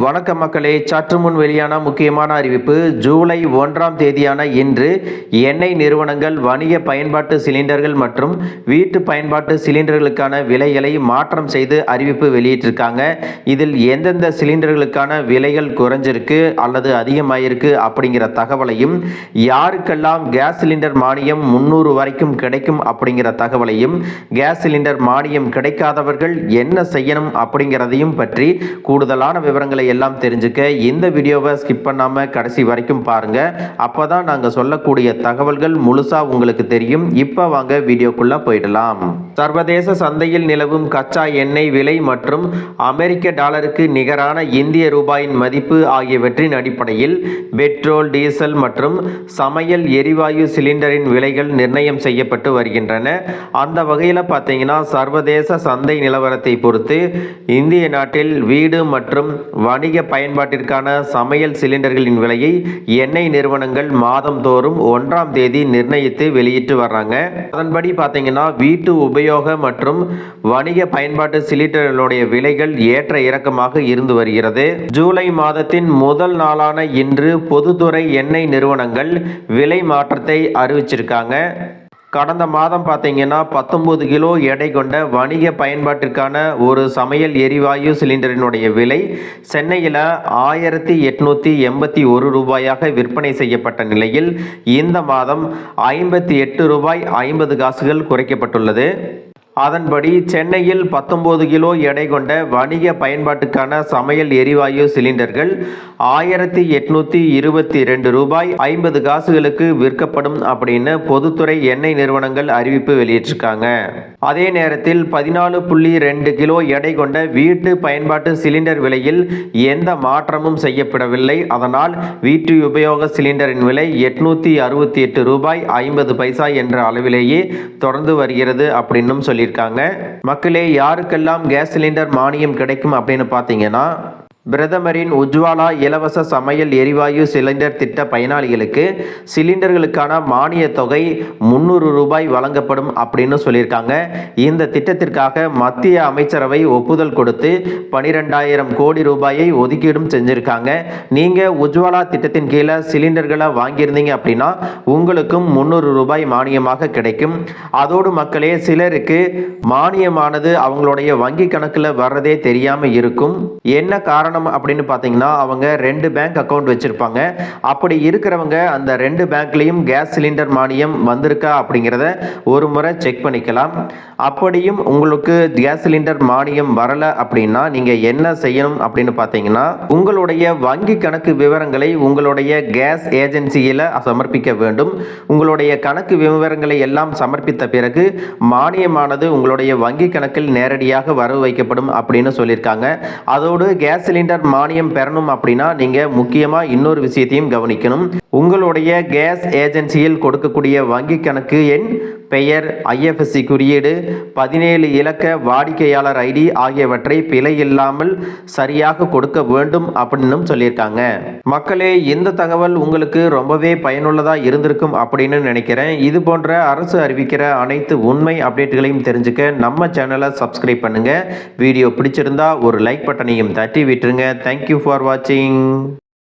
வணக்கம் மக்களே, சற்று முன் வெளியான முக்கியமான அறிவிப்பு. ஜூலை 1ஆம் தேதியான இன்று எண்ணெய் நிறுவனங்கள் வணிக பயன்பாட்டு சிலிண்டர்கள் மற்றும் வீட்டு பயன்பாட்டு சிலிண்டர்களுக்கான விலைகளை மாற்றம் செய்து அறிவிப்பு வெளியிட்டிருக்காங்க. இதில் எந்தெந்த சிலிண்டர்களுக்கான விலைகள் குறைஞ்சிருக்கு அல்லது அதிகமாயிருக்கு அப்படிங்கிற தகவலையும், யாருக்கெல்லாம் கேஸ் சிலிண்டர் மானியம் 300 வரைக்கும் கிடைக்கும் அப்படிங்கிற தகவலையும், கேஸ் சிலிண்டர் மானியம் கிடைக்காதவர்கள் என்ன செய்யணும் அப்படிங்கிறதையும் பற்றி கூடுதலான விவரங்கள் எல்லாம் தெரிஞ்சுக்க இந்த வீடியோவை ஸ்கிப் பண்ணாம கடைசி வரைக்கும் பாருங்க. அப்பதான் நாங்க சொல்லக்கூடிய தகவல்கள் முழுசா உங்களுக்கு தெரியும். இப்ப வாங்க வீடியோக்குள்ள போயிடலாம். சர்வதேச சந்தையில் நிலவும் கச்சா எண்ணெய் விலை மற்றும் அமெரிக்க டாலருக்கு நிகரான இந்திய ரூபாயின் மதிப்பு ஆகியவற்றின் அடிப்படையில் பெட்ரோல், டீசல் மற்றும் சமையல் எரிவாயு சிலிண்டரின் விலைகள் நிர்ணயம் செய்யப்பட்டு வருகின்றன. அந்த வகையில் பார்த்தீங்கன்னா, சர்வதேச சந்தை நிலவரத்தை பொறுத்து இந்திய நாட்டில் வீடு மற்றும் வணிக பயன்பாட்டிற்கான சமையல் சிலிண்டர்களின் விலையை எண்ணெய் நிறுவனங்கள் மாதந்தோறும் 1ஆம் தேதி நிர்ணயித்து வெளியிட்டு வர்றாங்க. அதன்படி பார்த்தீங்கன்னா, வீட்டு உபயோக மற்றும் வணிக பயன்பாட்டு சிலிண்டர்களுடைய விலைகள் ஏற்ற இறக்கமாக இருந்து வருகிறது. ஜூலை மாதத்தின் முதல் நாளான இன்று பொதுத்துறை எண்ணெய் நிறுவனங்கள் விலை மாற்றத்தை அறிவிச்சிருக்காங்க. கடந்த மாதம் பார்த்தீங்கன்னா 19 கிலோ எடை கொண்ட வணிக பயன்பாட்டிற்கான ஒரு சமையல் எரிவாயு சிலிண்டரினுடைய விலை சென்னையில் 1881 ரூபாயாக விற்பனை செய்யப்பட்ட நிலையில் இந்த மாதம் 58 ரூபாய் 50 காசுகள் குறைக்கப்பட்டுள்ளது. அதன்படி சென்னையில் 19 கிலோ எடை கொண்ட வணிக பயன்பாட்டுக்கான சமையல் எரிவாயு சிலிண்டர்கள் 1822 ரூபாய் 50 காசுகளுக்கு விற்கப்படும் அப்படின்னு பொதுத்துறை எண்ணெய் நிறுவனங்கள் அறிவிப்பு வெளியிட்டிருக்காங்க. அதே நேரத்தில் 14.2 கிலோ எடை கொண்ட வீட்டு பயன்பாட்டு சிலிண்டர் விலையில் எந்த மாற்றமும் செய்யப்படவில்லை. அதனால் வீட்டு உபயோக சிலிண்டரின் விலை 868 ரூபாய் 50 பைசா என்ற அளவிலேயே தொடர்ந்து வருகிறது அப்படின்னும் சொல்லி மக்களே, யாருக்கெல்லாம் கேஸ் சிலிண்டர் மானியம் கிடைக்கும் அப்படின்னு பார்த்தீங்கன்னா, பிரதமரின் உஜ்வாலா இலவச சமையல் எரிவாயு சிலிண்டர் திட்ட பயனாளிகளுக்கு சிலிண்டர்களுக்கான மானிய தொகை 300 ரூபாய் வழங்கப்படும் அப்படின்னு சொல்லியிருக்காங்க. இந்த திட்டத்திற்காக மத்திய அமைச்சரவை ஒப்புதல் கொடுத்து 12,000 கோடி ரூபாயை ஒதுக்கீடும் செஞ்சிருக்காங்க. நீங்க உஜ்வாலா திட்டத்தின் கீழே சிலிண்டர்களை வாங்கியிருந்தீங்க அப்படின்னா உங்களுக்கும் 300 ரூபாய் மானியமாக கிடைக்கும். அதோடு மக்களே, சிலருக்கு மானியமானது அவங்களுடைய வங்கி கணக்கில் வர்றதே தெரியாம இருக்கும். என்ன காரணம் அப்படின்னு பார்த்தீங்கன்னா, அவங்க 2 பேங்க் அக்கவுண்ட் வச்சிருப்பாங்க. அப்படி இருக்கிறவங்க அந்த 2 பேங்க்லையும் கேஸ் சிலிண்டர் மானியம் வந்திருக்கா அப்படிங்கிறத ஒரு முறை செக் பண்ணிக்கலாம். அப்படியும் உங்களுக்கு கேஸ் சிலிண்டர் மானியம் வரல அப்படின்னா நீங்க என்ன செய்யணும் அப்படின்னு பார்த்தீங்கன்னா, உங்களுடைய வங்கி கணக்கு விவரங்களை உங்களுடைய கேஸ் ஏஜென்சியில் சமர்ப்பிக்க வேண்டும். உங்களுடைய கணக்கு விவரங்களை எல்லாம் சமர்ப்பித்த பிறகு மானியமானது உங்களுடைய வங்கி கணக்கில் நேரடியாக வரவு வைக்கப்படும் அப்படின்னு சொல்லியிருக்காங்க. அதோடு கேஸ் சிலிண்டர் மானியம் பெறணும் அப்படின்னா நீங்க முக்கியமா இன்னொரு விஷயத்தையும் கவனிக்கணும். உங்களுடைய கேஸ் ஏஜென்சியில் கொடுக்கக்கூடிய வங்கி கணக்கு எண், பெயர், IFSC குறியீடு, 17 இலக்க வாடிக்கையாளர் ID ஆகியவற்றை பிழை இல்லாமல் சரியாக கொடுக்க வேண்டும் அப்படின்னு சொல்லியிருக்காங்க. மக்களே, இந்த தகவல் உங்களுக்கு ரொம்பவே பயனுள்ளதா இருந்திருக்கும் அப்படின்னு நினைக்கிறேன். இது போன்ற அரசு அறிவிக்கிற அனைத்து உண்மை அப்டேட்டுகளையும் தெரிஞ்சுக்க நம்ம சேனலை சப்ஸ்கிரைப் பண்ணுங்க. வீடியோ பிடிச்சிருந்தா ஒரு லைக் பட்டனையும் தட்டி விட்டுருங்க. தேங்க்யூ ஃபார் வாட்சிங்.